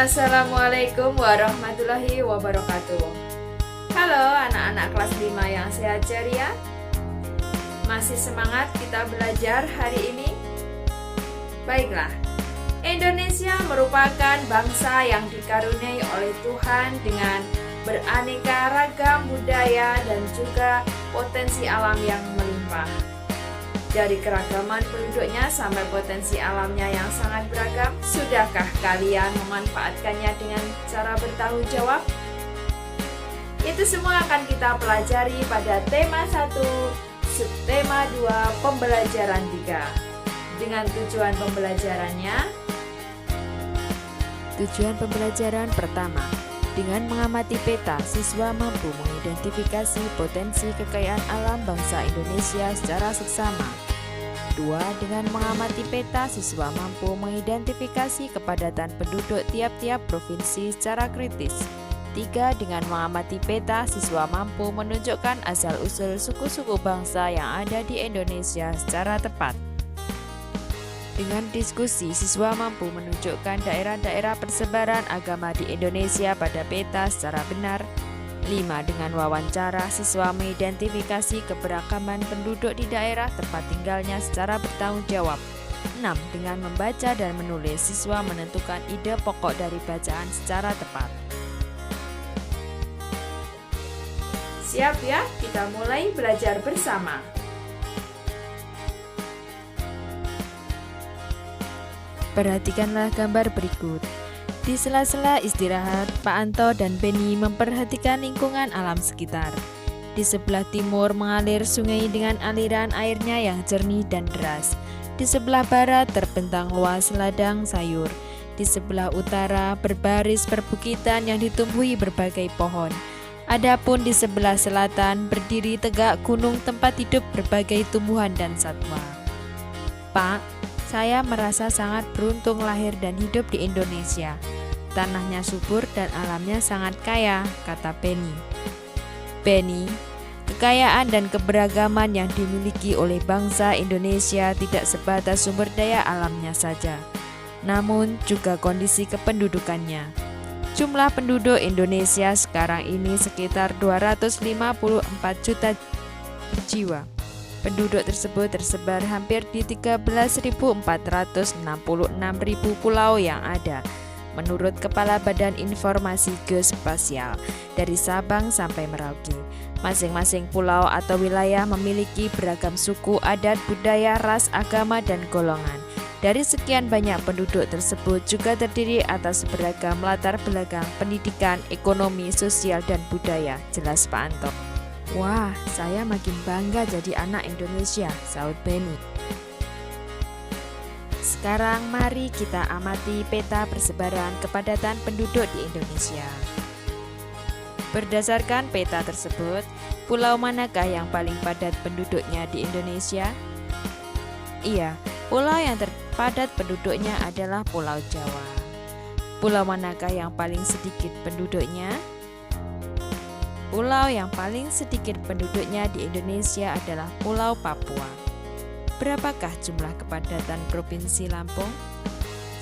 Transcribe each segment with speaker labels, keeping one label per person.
Speaker 1: Assalamualaikum warahmatullahi wabarakatuh. Halo anak-anak kelas 5 yang sehat ceria. Masih semangat kita belajar hari ini? Baiklah, Indonesia merupakan bangsa yang dikaruniai oleh Tuhan dengan beraneka ragam budaya dan juga potensi alam yang melimpah. Dari keragaman penduduknya sampai potensi alamnya yang sangat beragam, sudahkah kalian memanfaatkannya dengan cara bertanggung jawab? Itu semua akan kita pelajari pada tema 1, subtema 2, pembelajaran 3. Dengan tujuan pembelajarannya,
Speaker 2: tujuan pembelajaran pertama, dengan mengamati peta, siswa mampu mengidentifikasi potensi kekayaan alam bangsa Indonesia secara seksama. 2. Dengan mengamati peta, siswa mampu mengidentifikasi kepadatan penduduk tiap-tiap provinsi secara kritis. 3. Dengan mengamati peta, siswa mampu menunjukkan asal-usul suku-suku bangsa yang ada di Indonesia secara tepat. Dengan diskusi, siswa mampu menunjukkan daerah-daerah persebaran agama di Indonesia pada peta secara benar. 5. Dengan wawancara, siswa mengidentifikasi keberagaman penduduk di daerah tempat tinggalnya secara bertanggung jawab. 6. Dengan membaca dan menulis, siswa menentukan ide pokok dari bacaan secara tepat.
Speaker 1: siap ya? Kita mulai belajar bersama.
Speaker 2: Perhatikanlah gambar berikut. Di sela-sela istirahat, Pak Anto dan Beni memperhatikan lingkungan alam sekitar. Di sebelah timur mengalir sungai dengan aliran airnya yang jernih dan deras. Di sebelah barat terbentang luas ladang sayur. Di sebelah utara berbaris perbukitan yang ditumbuhi berbagai pohon. Adapun di sebelah selatan berdiri tegak gunung tempat hidup berbagai tumbuhan dan satwa. Pak, saya merasa sangat beruntung lahir dan hidup di Indonesia. Tanahnya subur dan alamnya sangat kaya, kata Beni. Beni, kekayaan dan keberagaman yang dimiliki oleh bangsa Indonesia tidak sebatas sumber daya alamnya saja, namun juga kondisi kependudukannya. Jumlah penduduk Indonesia sekarang ini sekitar 254 juta jiwa. Penduduk tersebut tersebar hampir di 13.466.000 pulau yang ada. Menurut Kepala Badan Informasi Geospasial, dari Sabang sampai Merauke, masing-masing pulau atau wilayah memiliki beragam suku, adat, budaya, ras, agama, dan golongan. Dari sekian banyak penduduk tersebut juga terdiri atas beragam latar belakang pendidikan, ekonomi, sosial, dan budaya, jelas Pak Anto. Wah, saya makin bangga jadi anak Indonesia, saut Beni. Sekarang mari kita amati peta persebaran kepadatan penduduk di Indonesia. Berdasarkan peta tersebut, pulau manakah yang paling padat penduduknya di Indonesia? Iya, pulau yang terpadat penduduknya adalah Pulau Jawa. Pulau manakah yang paling sedikit penduduknya? Pulau yang paling sedikit penduduknya di Indonesia adalah Pulau Papua. Berapakah jumlah kepadatan Provinsi Lampung?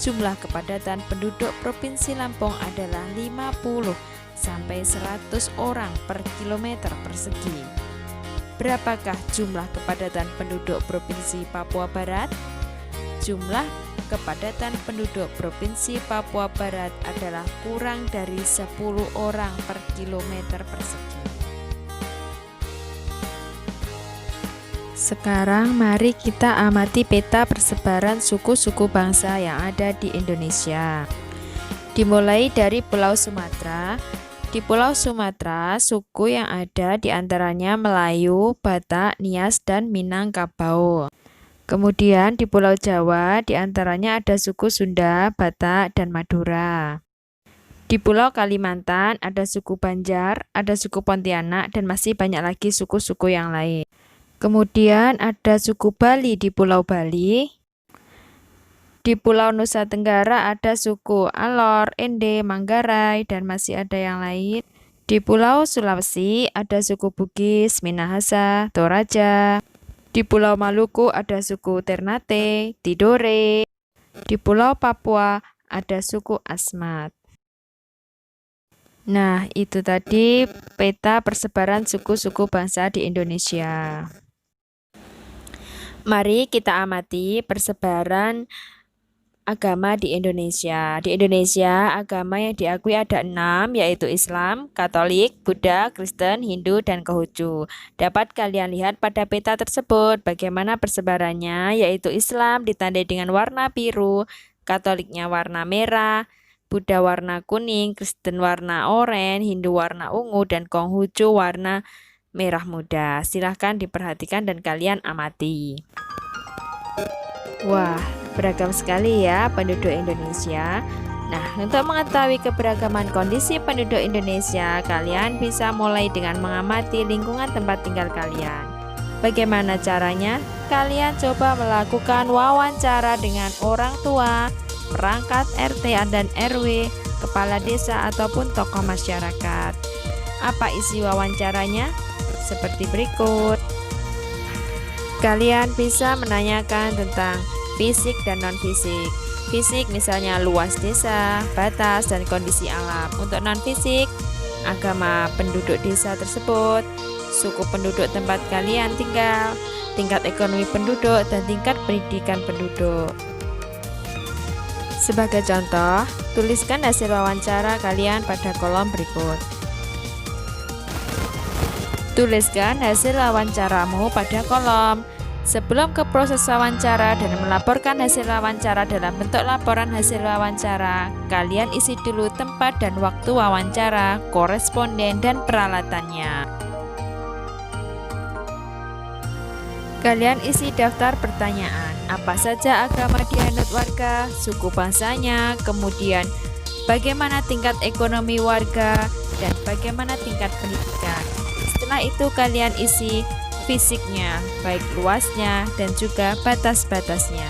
Speaker 2: Jumlah kepadatan penduduk Provinsi Lampung adalah 50 sampai 100 orang per kilometer persegi. Berapakah jumlah kepadatan penduduk Provinsi Papua Barat? Jumlah kepadatan penduduk Provinsi Papua Barat adalah kurang dari 10 orang per kilometer persegi. Sekarang mari kita amati peta persebaran suku-suku bangsa yang ada di Indonesia. Dimulai dari Pulau Sumatera. Di Pulau Sumatera, suku yang ada diantaranya Melayu, Batak, Nias, dan Minangkabau. Kemudian di Pulau Jawa diantaranya ada suku Sunda, Batak, dan Madura. Di Pulau Kalimantan ada suku Banjar, ada suku Pontianak, dan masih banyak lagi suku-suku yang lain. Kemudian ada suku Bali di Pulau Bali. Di Pulau Nusa Tenggara ada suku Alor, Ende, Manggarai, dan masih ada yang lain. Di Pulau Sulawesi ada suku Bugis, Minahasa, Toraja. Di Pulau Maluku ada suku Ternate, Tidore. Di Pulau Papua ada suku Asmat. Nah, itu tadi peta persebaran suku-suku bangsa di Indonesia. Mari kita amati persebaran agama di Indonesia. Di Indonesia, agama yang diakui ada 6, yaitu Islam, Katolik, Buddha, Kristen, Hindu, dan Konghucu. Dapat kalian lihat pada peta tersebut bagaimana persebarannya, yaitu Islam ditandai dengan warna biru, Katoliknya warna merah, Buddha warna kuning, Kristen warna oranye, Hindu warna ungu, dan Konghucu warna merah muda. Silahkan diperhatikan dan kalian amati. Wah, beragam sekali ya penduduk Indonesia. Nah, untuk mengetahui keberagaman kondisi penduduk Indonesia, kalian bisa mulai dengan mengamati lingkungan tempat tinggal kalian. Bagaimana caranya? Kalian coba melakukan wawancara dengan orang tua, perangkat RT dan RW, kepala desa ataupun tokoh masyarakat. Apa isi wawancaranya? Seperti berikut. Kalian bisa menanyakan tentang fisik dan non-fisik. Fisik misalnya luas desa, batas, dan kondisi alam. Untuk non-fisik, agama penduduk desa tersebut, suku penduduk tempat kalian tinggal, tingkat ekonomi penduduk, dan tingkat pendidikan penduduk. Sebagai contoh, tuliskan hasil wawancara kalian pada kolom berikut. Tuliskan hasil wawancaramu pada kolom. Sebelum ke proses wawancara dan melaporkan hasil wawancara dalam bentuk laporan hasil wawancara, kalian isi dulu tempat dan waktu wawancara, koresponden, dan peralatannya. Kalian isi daftar pertanyaan, apa saja agama dianut warga, suku bangsanya, kemudian bagaimana tingkat ekonomi warga, dan bagaimana tingkat pendidikan. Setelah itu kalian isi fisiknya, baik luasnya dan juga batas-batasnya.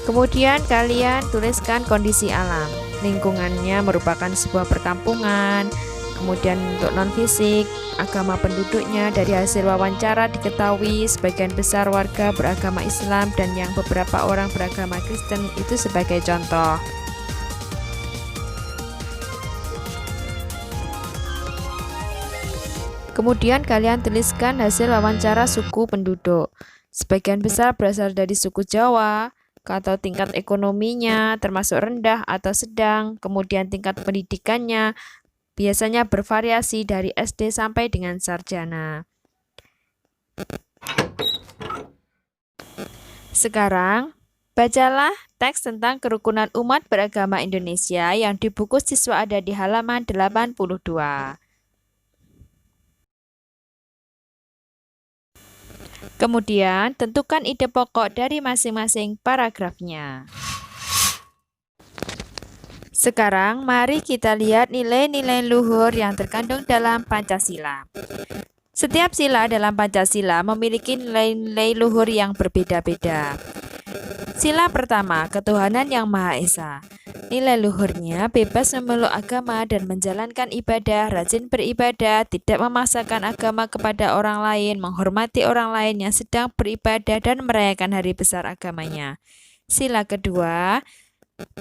Speaker 2: Kemudian kalian tuliskan kondisi alam. Lingkungannya merupakan sebuah perkampungan. Kemudian untuk non-fisik, agama penduduknya dari hasil wawancara diketahui sebagian besar warga beragama Islam dan yang beberapa orang beragama Kristen, itu sebagai contoh. Kemudian kalian tuliskan hasil wawancara suku penduduk. Sebagian besar berasal dari suku Jawa, atau tingkat ekonominya termasuk rendah atau sedang, kemudian tingkat pendidikannya biasanya bervariasi dari SD sampai dengan sarjana. Sekarang, bacalah teks tentang kerukunan umat beragama Indonesia yang di buku siswa ada di halaman 82. Kemudian, tentukan ide pokok dari masing-masing paragrafnya. Sekarang, mari kita lihat nilai-nilai luhur yang terkandung dalam Pancasila. Setiap sila dalam Pancasila memiliki nilai-nilai luhur yang berbeda-beda. Sila pertama, ketuhanan yang Maha Esa. Nilai luhurnya bebas memeluk agama dan menjalankan ibadah, rajin beribadah, tidak memaksakan agama kepada orang lain, menghormati orang lain yang sedang beribadah dan merayakan hari besar agamanya. Sila kedua,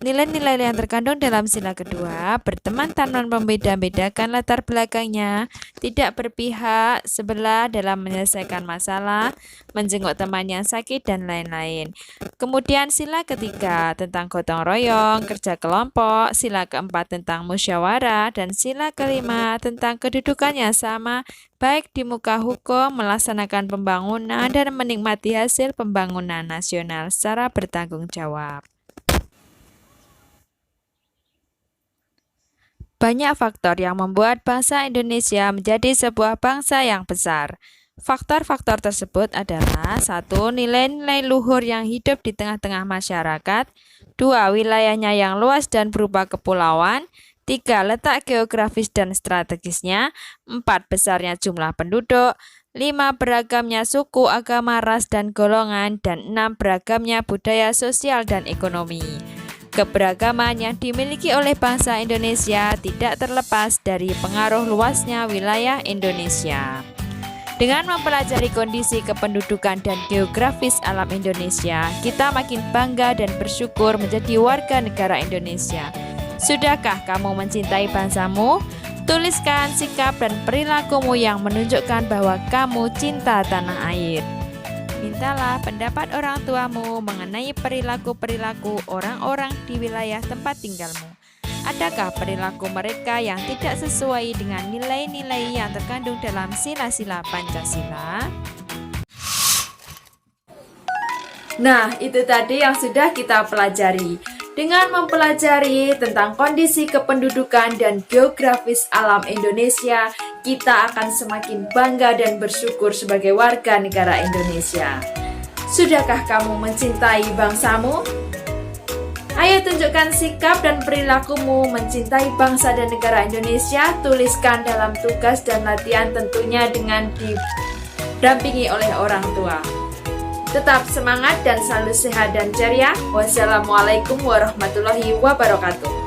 Speaker 2: nilai-nilai yang terkandung dalam sila kedua, berteman tanpa membeda-bedakan latar belakangnya, tidak berpihak sebelah dalam menyelesaikan masalah, menjenguk teman yang sakit, dan lain-lain. Kemudian sila ketiga tentang gotong royong, kerja kelompok, sila keempat tentang musyawarah, dan sila kelima tentang kedudukan yang sama, baik di muka hukum, melaksanakan pembangunan, dan menikmati hasil pembangunan nasional secara bertanggung jawab. Banyak faktor yang membuat bangsa Indonesia menjadi sebuah bangsa yang besar. Faktor-faktor tersebut adalah 1. Nilai-nilai luhur yang hidup di tengah-tengah masyarakat. 2. Wilayahnya yang luas dan berupa kepulauan. 3. Letak geografis dan strategisnya. 4. Besarnya jumlah penduduk. 5. Beragamnya suku, agama, ras, dan golongan. Dan 6. Beragamnya budaya sosial dan ekonomi. Keberagaman yang dimiliki oleh bangsa Indonesia tidak terlepas dari pengaruh luasnya wilayah Indonesia. Dengan mempelajari kondisi kependudukan dan geografis alam Indonesia, kita makin bangga dan bersyukur menjadi warga negara Indonesia. Sudahkah kamu mencintai bangsamu? Tuliskan sikap dan perilakumu yang menunjukkan bahwa kamu cinta tanah air. Mintalah pendapat orang tuamu mengenai perilaku-perilaku orang-orang di wilayah tempat tinggalmu. Adakah perilaku mereka yang tidak sesuai dengan nilai-nilai yang terkandung dalam sila-sila Pancasila?
Speaker 1: Nah, itu tadi yang sudah kita pelajari. Dengan mempelajari tentang kondisi kependudukan dan geografis alam Indonesia, kita akan semakin bangga dan bersyukur sebagai warga negara Indonesia. Sudahkah kamu mencintai bangsamu? Ayo tunjukkan sikap dan perilakumu mencintai bangsa dan negara Indonesia. Tuliskan dalam tugas dan latihan, tentunya dengan didampingi oleh orang tua. Tetap semangat dan selalu sehat dan ceria. Wassalamualaikum warahmatullahi wabarakatuh.